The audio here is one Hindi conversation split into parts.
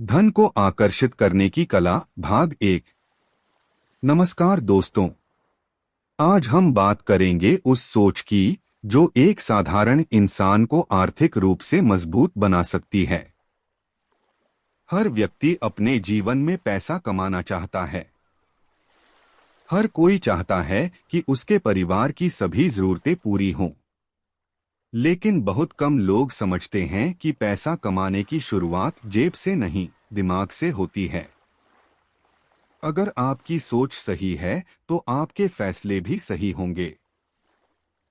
धन को आकर्षित करने की कला भाग 1। नमस्कार दोस्तों, आज हम बात करेंगे उस सोच की जो एक साधारण इंसान को आर्थिक रूप से मजबूत बना सकती है। हर व्यक्ति अपने जीवन में पैसा कमाना चाहता है। हर कोई चाहता है कि उसके परिवार की सभी जरूरतें पूरी हों। लेकिन बहुत कम लोग समझते हैं कि पैसा कमाने की शुरुआत जेब से नहीं, दिमाग से होती है। अगर आपकी सोच सही है तो आपके फैसले भी सही होंगे,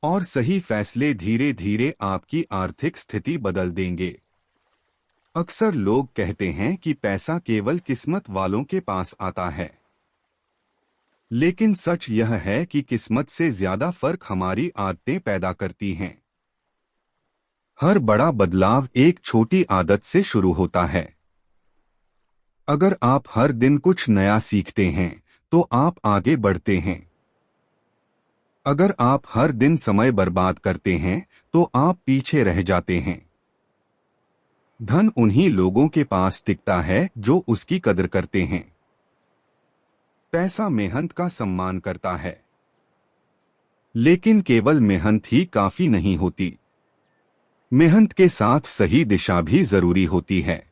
और सही फैसले धीरे धीरे आपकी आर्थिक स्थिति बदल देंगे। अक्सर लोग कहते हैं कि पैसा केवल किस्मत वालों के पास आता है, लेकिन सच यह है कि किस्मत से ज्यादा फर्क हमारी आदतें पैदा करती हैं। हर बड़ा बदलाव एक छोटी आदत से शुरू होता है। अगर आप हर दिन कुछ नया सीखते हैं तो आप आगे बढ़ते हैं। अगर आप हर दिन समय बर्बाद करते हैं तो आप पीछे रह जाते हैं। धन उन्हीं लोगों के पास टिकता है जो उसकी कदर करते हैं। पैसा मेहनत का सम्मान करता है, लेकिन केवल मेहनत ही काफी नहीं होती। मेहनत के साथ सही दिशा भी जरूरी होती है।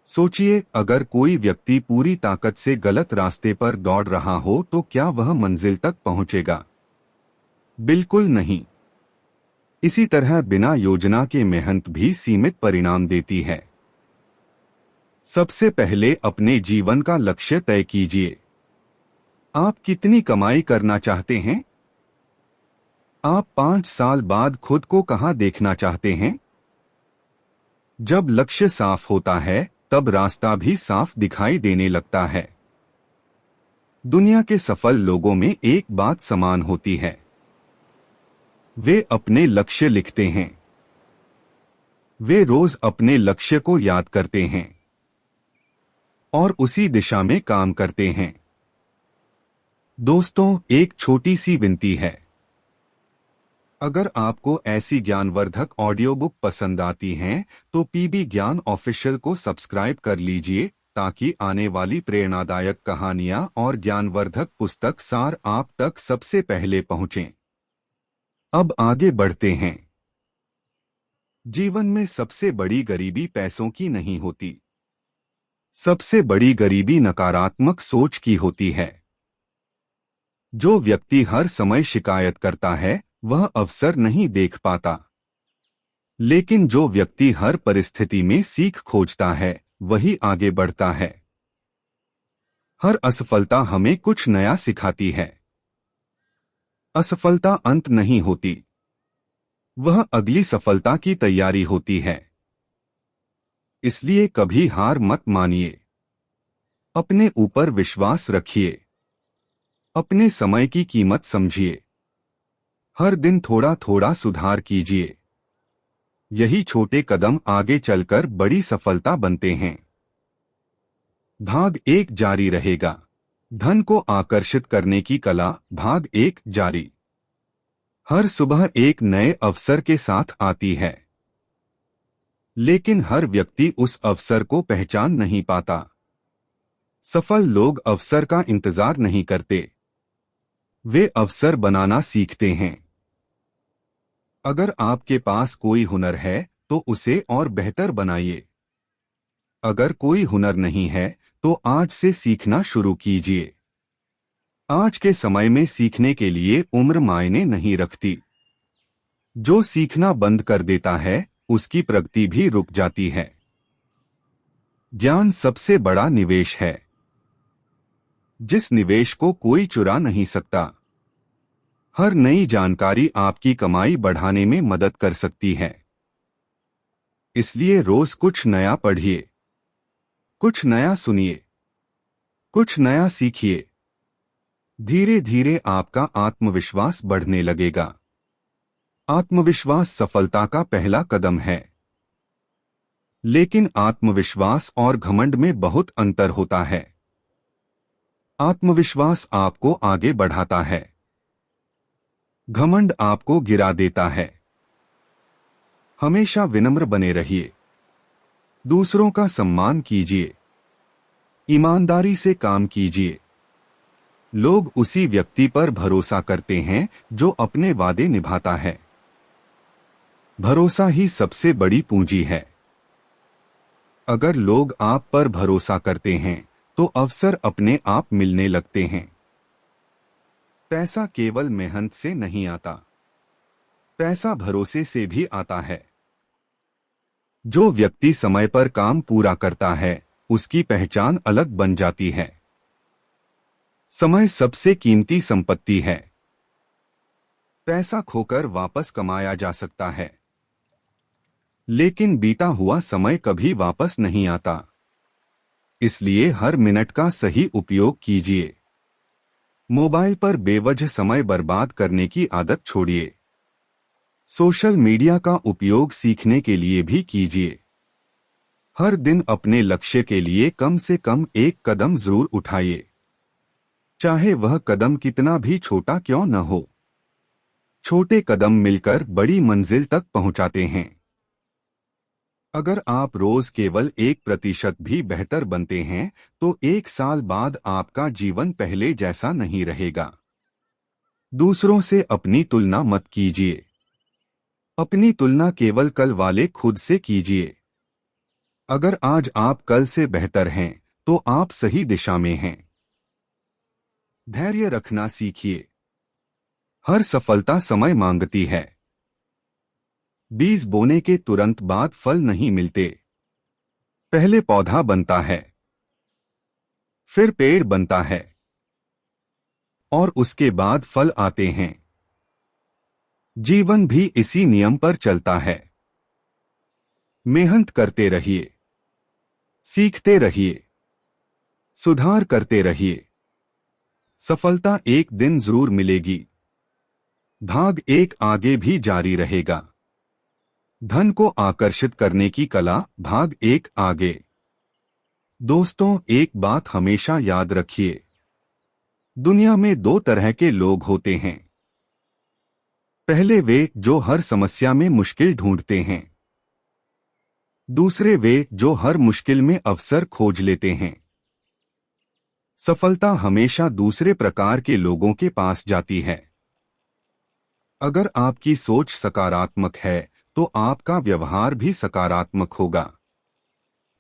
सोचिए, अगर कोई व्यक्ति पूरी ताकत से गलत रास्ते पर दौड़ रहा हो तो क्या वह मंजिल तक पहुंचेगा? बिल्कुल नहीं। इसी तरह बिना योजना के मेहनत भी सीमित परिणाम देती है। सबसे पहले अपने जीवन का लक्ष्य तय कीजिए। आप कितनी कमाई करना चाहते हैं? आप 5 साल बाद खुद को कहां देखना चाहते हैं? जब लक्ष्य साफ होता है तब रास्ता भी साफ दिखाई देने लगता है। दुनिया के सफल लोगों में एक बात समान होती है। वे अपने लक्ष्य लिखते हैं। वे रोज अपने लक्ष्य को याद करते हैं और उसी दिशा में काम करते हैं। दोस्तों, एक छोटी सी विनती है। अगर आपको ऐसी ज्ञानवर्धक ऑडियो बुक पसंद आती हैं तो पीबी ज्ञान ऑफिशियल को सब्सक्राइब कर लीजिए, ताकि आने वाली प्रेरणादायक कहानियां और ज्ञानवर्धक पुस्तक सार आप तक सबसे पहले पहुंचें। अब आगे बढ़ते हैं। जीवन में सबसे बड़ी गरीबी पैसों की नहीं होती। सबसे बड़ी गरीबी नकारात्मक सोच की होती है। जो व्यक्ति हर समय शिकायत करता है वह अवसर नहीं देख पाता, लेकिन जो व्यक्ति हर परिस्थिति में सीख खोजता है वही आगे बढ़ता है। हर असफलता हमें कुछ नया सिखाती है। असफलता अंत नहीं होती, वह अगली सफलता की तैयारी होती है। इसलिए कभी हार मत मानिए। अपने ऊपर विश्वास रखिए। अपने समय की कीमत समझिए। हर दिन थोड़ा थोड़ा सुधार कीजिए। यही छोटे कदम आगे चलकर बड़ी सफलता बनते हैं। भाग 1 जारी रहेगा। धन को आकर्षित करने की कला भाग 1 जारी। हर सुबह एक नए अवसर के साथ आती है, लेकिन हर व्यक्ति उस अवसर को पहचान नहीं पाता। सफल लोग अवसर का इंतजार नहीं करते, वे अवसर बनाना सीखते हैं। अगर आपके पास कोई हुनर है तो उसे और बेहतर बनाइए। अगर कोई हुनर नहीं है तो आज से सीखना शुरू कीजिए। आज के समय में सीखने के लिए उम्र मायने नहीं रखती। जो सीखना बंद कर देता है उसकी प्रगति भी रुक जाती है। ज्ञान सबसे बड़ा निवेश है, जिस निवेश को कोई चुरा नहीं सकता। हर नई जानकारी आपकी कमाई बढ़ाने में मदद कर सकती है। इसलिए रोज कुछ नया पढ़िए, कुछ नया सुनिए, कुछ नया सीखिए। धीरे धीरे आपका आत्मविश्वास बढ़ने लगेगा। आत्मविश्वास सफलता का पहला कदम है, लेकिन आत्मविश्वास और घमंड में बहुत अंतर होता है। आत्मविश्वास आपको आगे बढ़ाता है, घमंड आपको गिरा देता है। हमेशा विनम्र बने रहिए। दूसरों का सम्मान कीजिए। ईमानदारी से काम कीजिए। लोग उसी व्यक्ति पर भरोसा करते हैं जो अपने वादे निभाता है। भरोसा ही सबसे बड़ी पूंजी है। अगर लोग आप पर भरोसा करते हैं तो अवसर अपने आप मिलने लगते हैं। पैसा केवल मेहनत से नहीं आता, पैसा भरोसे से भी आता है। जो व्यक्ति समय पर काम पूरा करता है उसकी पहचान अलग बन जाती है। समय सबसे कीमती संपत्ति है। पैसा खोकर वापस कमाया जा सकता है, लेकिन बीता हुआ समय कभी वापस नहीं आता। इसलिए हर मिनट का सही उपयोग कीजिए। मोबाइल पर बेवजह समय बर्बाद करने की आदत छोड़िए। सोशल मीडिया का उपयोग सीखने के लिए भी कीजिए। हर दिन अपने लक्ष्य के लिए कम से कम एक कदम जरूर उठाइए, चाहे वह कदम कितना भी छोटा क्यों न हो। छोटे कदम मिलकर बड़ी मंजिल तक पहुंचाते हैं। अगर आप रोज केवल 1% भी बेहतर बनते हैं तो 1 साल बाद आपका जीवन पहले जैसा नहीं रहेगा। दूसरों से अपनी तुलना मत कीजिए। अपनी तुलना केवल कल वाले खुद से कीजिए। अगर आज आप कल से बेहतर हैं तो आप सही दिशा में हैं। धैर्य रखना सीखिए। हर सफलता समय मांगती है। बीज बोने के तुरंत बाद फल नहीं मिलते। पहले पौधा बनता है, फिर पेड़ बनता है और उसके बाद फल आते हैं। जीवन भी इसी नियम पर चलता है। मेहनत करते रहिए, सीखते रहिए, सुधार करते रहिए। सफलता एक दिन जरूर मिलेगी। भाग एक आगे भी जारी रहेगा। धन को आकर्षित करने की कला भाग एक आगे। दोस्तों, एक बात हमेशा याद रखिए। दुनिया में 2 तरह के लोग होते हैं। पहले वे जो हर समस्या में मुश्किल ढूंढते हैं। दूसरे वे जो हर मुश्किल में अवसर खोज लेते हैं। सफलता हमेशा दूसरे प्रकार के लोगों के पास जाती है। अगर आपकी सोच सकारात्मक है तो आपका व्यवहार भी सकारात्मक होगा,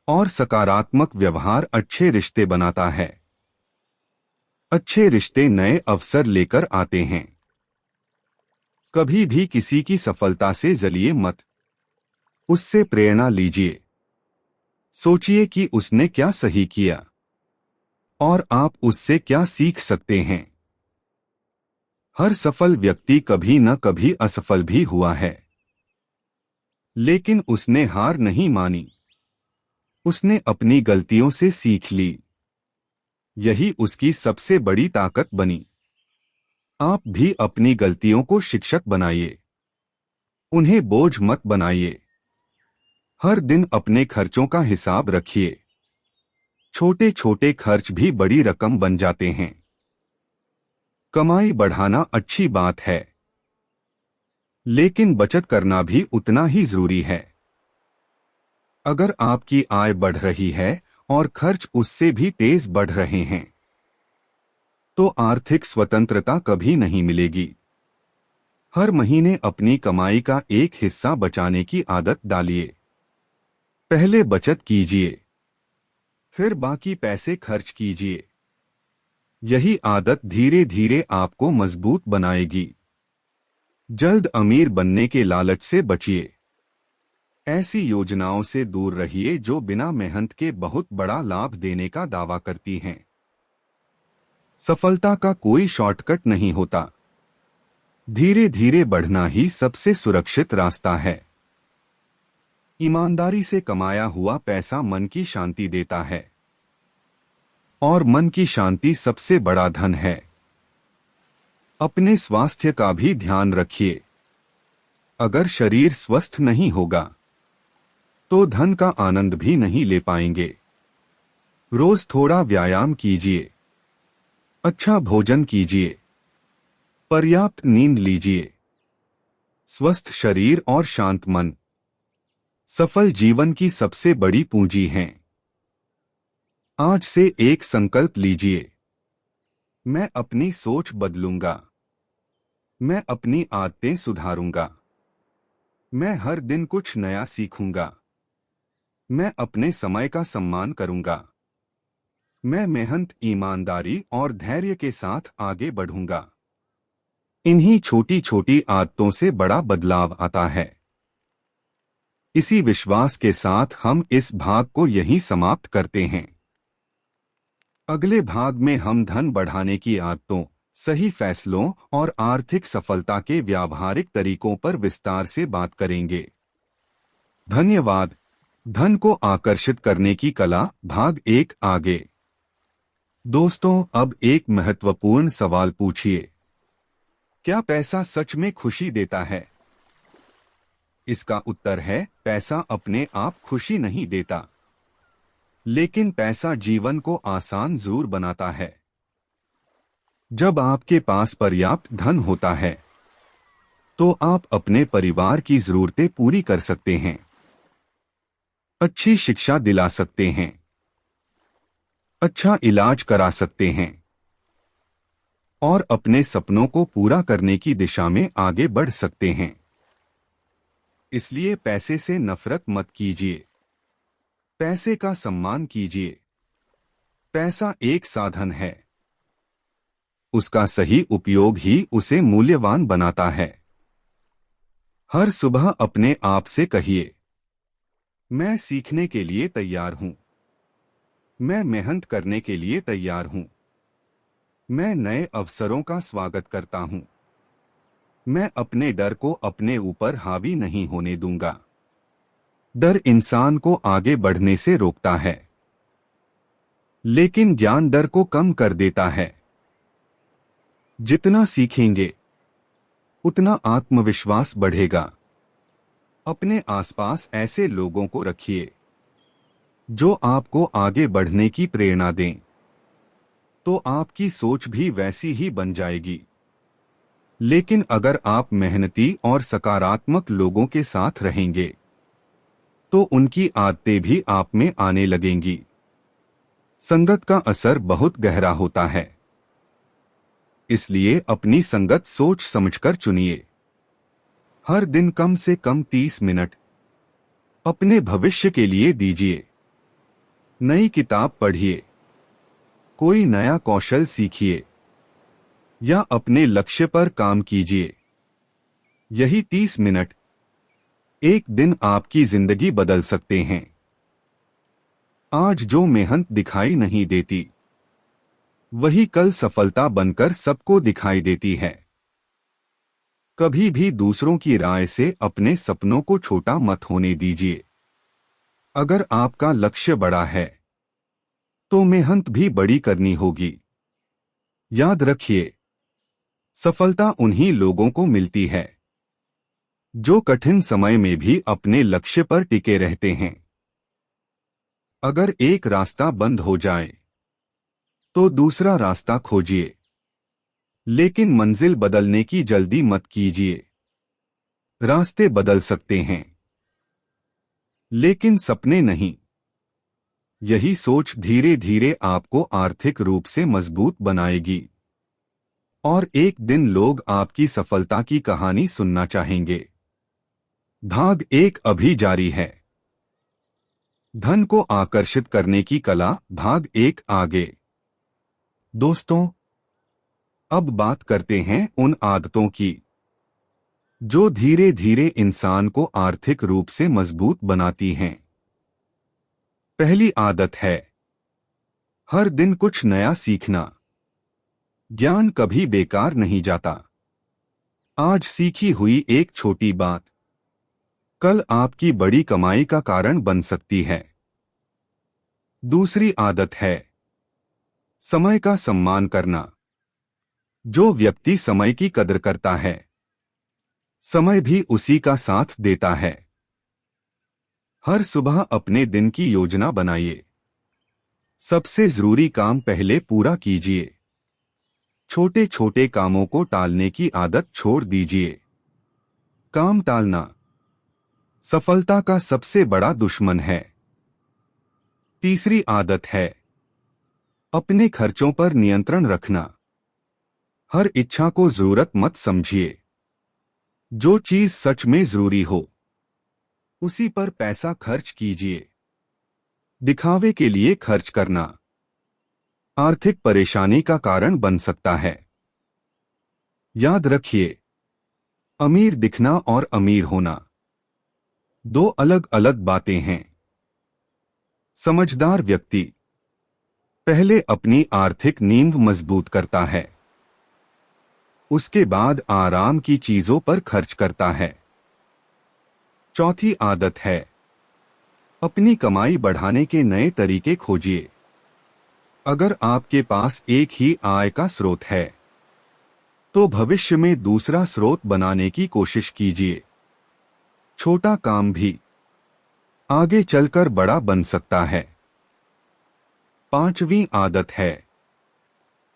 और सकारात्मक व्यवहार अच्छे रिश्ते बनाता है। अच्छे रिश्ते नए अवसर लेकर आते हैं। कभी भी किसी की सफलता से जलिए मत, उससे प्रेरणा लीजिए। सोचिए कि उसने क्या सही किया और आप उससे क्या सीख सकते हैं। हर सफल व्यक्ति कभी न कभी असफल भी हुआ है, लेकिन उसने हार नहीं मानी। उसने अपनी गलतियों से सीख ली। यही उसकी सबसे बड़ी ताकत बनी। आप भी अपनी गलतियों को शिक्षक बनाइए, उन्हें बोझ मत बनाइए। हर दिन अपने खर्चों का हिसाब रखिए। छोटे छोटे खर्च भी बड़ी रकम बन जाते हैं। कमाई बढ़ाना अच्छी बात है, लेकिन बचत करना भी उतना ही जरूरी है। अगर आपकी आय बढ़ रही है और खर्च उससे भी तेज बढ़ रहे हैं तो आर्थिक स्वतंत्रता कभी नहीं मिलेगी। हर महीने अपनी कमाई का एक हिस्सा बचाने की आदत डालिए। पहले बचत कीजिए, फिर बाकी पैसे खर्च कीजिए। यही आदत धीरे धीरे आपको मजबूत बनाएगी। जल्द अमीर बनने के लालच से बचिए। ऐसी योजनाओं से दूर रहिए जो बिना मेहनत के बहुत बड़ा लाभ देने का दावा करती हैं। सफलता का कोई शॉर्टकट नहीं होता। धीरे धीरे बढ़ना ही सबसे सुरक्षित रास्ता है। ईमानदारी से कमाया हुआ पैसा मन की शांति देता है, और मन की शांति सबसे बड़ा धन है। अपने स्वास्थ्य का भी ध्यान रखिए। अगर शरीर स्वस्थ नहीं होगा तो धन का आनंद भी नहीं ले पाएंगे। रोज थोड़ा व्यायाम कीजिए, अच्छा भोजन कीजिए, पर्याप्त नींद लीजिए। स्वस्थ शरीर और शांत मन, सफल जीवन की सबसे बड़ी पूंजी हैं। आज से एक संकल्प लीजिए। मैं अपनी सोच बदलूंगा। मैं अपनी आदतें सुधारूंगा। मैं हर दिन कुछ नया सीखूंगा। मैं अपने समय का सम्मान करूंगा। मैं मेहनत, ईमानदारी और धैर्य के साथ आगे बढ़ूंगा। इन्हीं छोटी छोटी आदतों से बड़ा बदलाव आता है। इसी विश्वास के साथ हम इस भाग को यहीं समाप्त करते हैं। अगले भाग में हम धन बढ़ाने की आदतों, सही फैसलों और आर्थिक सफलता के व्यावहारिक तरीकों पर विस्तार से बात करेंगे। धन्यवाद। धन को आकर्षित करने की कला, भाग 1 आगे। दोस्तों, अब एक महत्वपूर्ण सवाल पूछिए। क्या पैसा सच में खुशी देता है? इसका उत्तर है, पैसा अपने आप खुशी नहीं देता, लेकिन पैसा जीवन को आसान जरूर बनाता है। जब आपके पास पर्याप्त धन होता है, तो आप अपने परिवार की जरूरतें पूरी कर सकते हैं, अच्छी शिक्षा दिला सकते हैं, अच्छा इलाज करा सकते हैं और अपने सपनों को पूरा करने की दिशा में आगे बढ़ सकते हैं। इसलिए पैसे से नफरत मत कीजिए। पैसे का सम्मान कीजिए। पैसा एक साधन है। उसका सही उपयोग ही उसे मूल्यवान बनाता है। हर सुबह अपने आप से कहिए, मैं सीखने के लिए तैयार हूं। मैं मेहनत करने के लिए तैयार हूं। मैं नए अवसरों का स्वागत करता हूं। मैं अपने डर को अपने ऊपर हावी नहीं होने दूंगा। डर इंसान को आगे बढ़ने से रोकता है, लेकिन ज्ञान डर को कम कर देता है। जितना सीखेंगे, उतना आत्मविश्वास बढ़ेगा। अपने आसपास ऐसे लोगों को रखिए जो आपको आगे बढ़ने की प्रेरणा दें, तो आपकी सोच भी वैसी ही बन जाएगी। लेकिन अगर आप मेहनती और सकारात्मक लोगों के साथ रहेंगे, तो उनकी आदतें भी आप में आने लगेंगी। संगत का असर बहुत गहरा होता है, इसलिए अपनी संगत सोच समझकर चुनिए। हर दिन कम से कम 30 मिनट अपने भविष्य के लिए दीजिए। नई किताब पढ़िए, कोई नया कौशल सीखिए या अपने लक्ष्य पर काम कीजिए। यही 30 मिनट एक दिन आपकी जिंदगी बदल सकते हैं। आज जो मेहनत दिखाई नहीं देती, वही कल सफलता बनकर सबको दिखाई देती है। कभी भी दूसरों की राय से अपने सपनों को छोटा मत होने दीजिए। अगर आपका लक्ष्य बड़ा है, तो मेहनत भी बड़ी करनी होगी। याद रखिए, सफलता उन्हीं लोगों को मिलती है जो कठिन समय में भी अपने लक्ष्य पर टिके रहते हैं। अगर एक रास्ता बंद हो जाए, तो दूसरा रास्ता खोजिए, लेकिन मंजिल बदलने की जल्दी मत कीजिए। रास्ते बदल सकते हैं, लेकिन सपने नहीं। यही सोच धीरे धीरे आपको आर्थिक रूप से मजबूत बनाएगी, और एक दिन लोग आपकी सफलता की कहानी सुनना चाहेंगे। भाग 1 अभी जारी है। धन को आकर्षित करने की कला, भाग 1 आगे। दोस्तों, अब बात करते हैं उन आदतों की जो धीरे धीरे इंसान को आर्थिक रूप से मजबूत बनाती हैं। पहली आदत है हर दिन कुछ नया सीखना। ज्ञान कभी बेकार नहीं जाता। आज सीखी हुई एक छोटी बात कल आपकी बड़ी कमाई का कारण बन सकती है। दूसरी आदत है समय का सम्मान करना। जो व्यक्ति समय की कदर करता है, समय भी उसी का साथ देता है। हर सुबह अपने दिन की योजना बनाइए। सबसे जरूरी काम पहले पूरा कीजिए। छोटे छोटे कामों को टालने की आदत छोड़ दीजिए। काम टालना सफलता का सबसे बड़ा दुश्मन है। तीसरी आदत है अपने खर्चों पर नियंत्रण रखना। हर इच्छा को जरूरत मत समझिए। जो चीज सच में जरूरी हो उसी पर पैसा खर्च कीजिए। दिखावे के लिए खर्च करना आर्थिक परेशानी का कारण बन सकता है। याद रखिए, अमीर दिखना और अमीर होना दो अलग अलग बातें हैं। समझदार व्यक्ति पहले अपनी आर्थिक नींव मजबूत करता है, उसके बाद आराम की चीजों पर खर्च करता है। चौथी आदत है अपनी कमाई बढ़ाने के नए तरीके खोजिए। अगर आपके पास एक ही आय का स्रोत है तो भविष्य में दूसरा स्रोत बनाने की कोशिश कीजिए। छोटा काम भी आगे चलकर बड़ा बन सकता है। पांचवी आदत है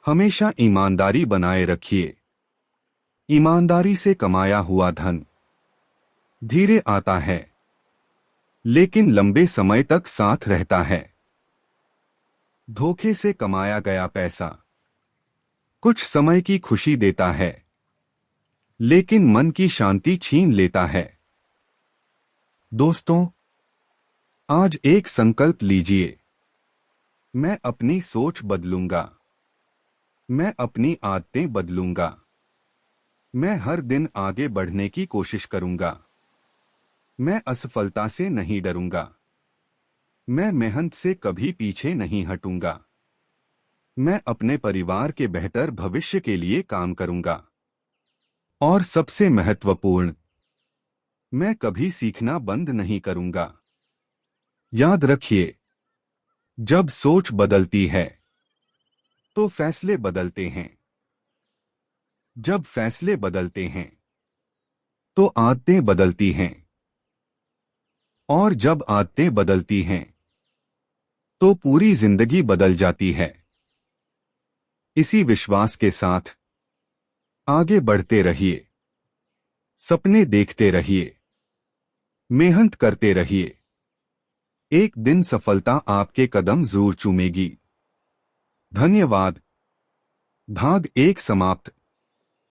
हमेशा ईमानदारी बनाए रखिए। ईमानदारी से कमाया हुआ धन धीरे आता है लेकिन लंबे समय तक साथ रहता है। धोखे से कमाया गया पैसा कुछ समय की खुशी देता है लेकिन मन की शांति छीन लेता है। दोस्तों, आज एक संकल्प लीजिए, मैं अपनी सोच बदलूंगा, मैं अपनी आदतें बदलूंगा, मैं हर दिन आगे बढ़ने की कोशिश करूंगा, मैं असफलता से नहीं डरूंगा, मैं मेहनत से कभी पीछे नहीं हटूंगा, मैं अपने परिवार के बेहतर भविष्य के लिए काम करूंगा और सबसे महत्वपूर्ण, मैं कभी सीखना बंद नहीं करूंगा। याद रखिए, जब सोच बदलती है तो फैसले बदलते हैं। जब फैसले बदलते हैं तो आदतें बदलती हैं और जब आदतें बदलती हैं तो पूरी जिंदगी बदल जाती है। इसी विश्वास के साथ आगे बढ़ते रहिए, सपने देखते रहिए, मेहनत करते रहिए। एक दिन सफलता आपके कदम जरूर चूमेगी। धन्यवाद। भाग 1 समाप्त।